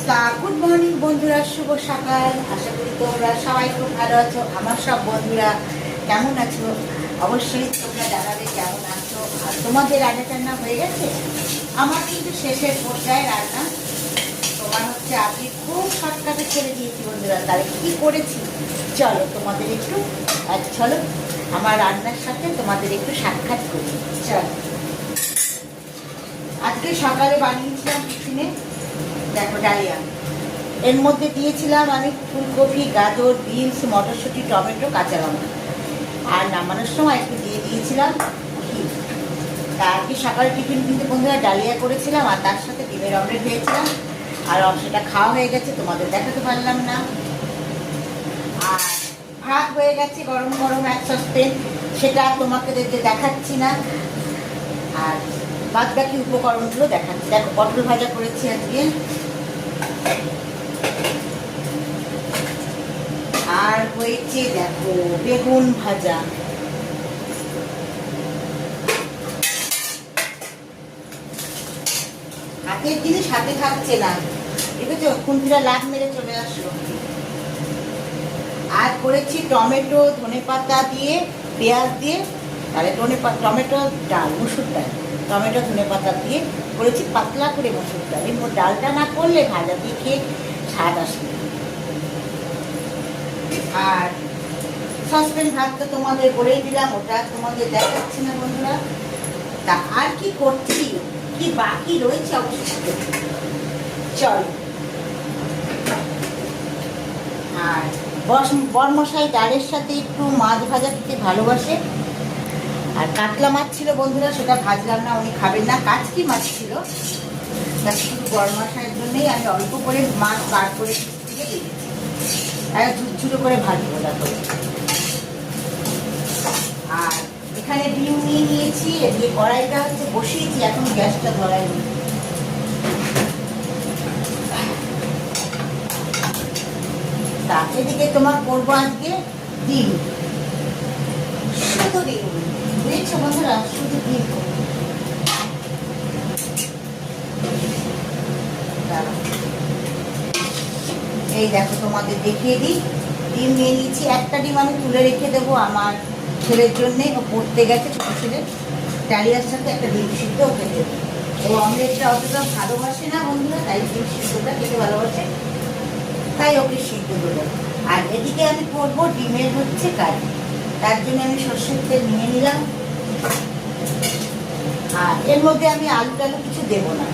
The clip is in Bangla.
গুড মর্নিং বন্ধুরা, শুভ সকাল। আশা করি তোমরা সবাই খুব ভালো আছো। আমার সব বন্ধুরা কেমন আছো অবশ্যই তোমরা জানাবে কেমন আছো। আর তোমাদের রান্না টান্না হয়ে গেছে? আমার কিন্তু শেষের পর্যায়ে রান্না। তোমার হচ্ছে আজকে খুব শর্টকাটে ছেড়ে দিয়েছি বন্ধুরা। তাহলে কি করেছি চলো তোমাদের একটু চলো আমার রান্নার সাথে তোমাদের একটু সাক্ষাৎ করি। চলো, আজকে সকালে বানিয়েছিলাম টিফিনে, দেখো ডালিয়া। এর মধ্যে দিয়েছিলাম আমি ফুলকপি, গাজর, বিনস, মটরশুঁটি, টমেটো, কাঁচা লঙ্কা। আর নামানোর সময় একটু দিয়ে দিয়েছিলাম ঘি। তা আজকে সকালে টিফিন কিন্তু বন্ধুরা ডালিয়া করেছিলাম, আর তার সাথে ডিমের অমলেট দিয়েছিলাম। আর সেটা খাওয়া হয়ে গেছে, তোমাদের দেখাতে পারলাম না। আর ভাত হয়ে গেছে গরম গরম এক সসপেন, সেটা তোমাকে দেখাচ্ছি না। আর বাদ বাকি উপকরণগুলো দেখাচ্ছি। দেখো, পটল ভাজা করেছি আজকে, আর হয়েছে দেখো বেগুন ভাজা। হাতের জিনিস হাতে থাকছে না, দেখেছো খুন্তিটা লাগ মেরে চলে আসলো। আর করেছি টমেটো, ধনেপাতা দিয়ে, পেঁয়াজ দিয়ে, তাহলে টমেটো ডাল, মুসুর ডাল, টমেটো ধনেপাতা দিয়ে করেছি পাতলা করে মুসুর ডাল। এই ডালটা না করলে ভাজা দিয়ে খেয়ে স্বাদ আসবে। আর সসপেন ভাত তো তোমাদের বলেই দিলাম, ওটা তোমাদের দেখাচ্ছি না বন্ধুরা। তা আর কি করছি, কি বাকি রয়েছে অবশ্যই চল। আর বরমশাই ডালের সাথে একটু মাছ ভাজা খেতে ভালোবাসে। আর কাতলা মাছ ছিল বন্ধুরা, সেটা ভাজলাম না, উনি খাবেন না। কাচকি মাছ ছিল, তা শুধু বরমশাইয়ের জন্যই আমি অল্প করে মাছ বার করে দিয়ে দিয়েছি। আর ঝুরঝুরো করে ভাজবো দেখো। আর এখানে ডিম নিয়ে নিয়েছি, এদিকে কড়াইটা হচ্ছে বসিয়েছি, এখন গ্যাসটা ধরাইনি। তা এদিকে তোমার করবো আজকে ডিম, শুধু ডিম, বুঝেছো বন্ধুরা, শুধু ডিম। এই দেখো তোমাদের দেখিয়ে দিই, ডিম নিয়ে নিয়েছি। একটা ডিম আমি তুলে রেখে দেবো আমার ছেলের জন্যে, ও পড়তে গেছে, ছোটো ছেলে। ডালিয়ার সাথে একটা ডিম সিদ্ধ ওকে দেবো। ও অমলেটটা অতটা ভালোবাসে না বন্ধুরা, তাই ডিম সিদ্ধটা খেতে ভালোবাসে, তাই ওকে সিদ্ধ দেবো। আর এদিকে আমি করবো ডিমের হচ্ছে কারি, তার জন্য আমি সর্ষের তেল নিয়ে নিলাম। আর এর মধ্যে আমি আলু টালু কিছু দেবো না,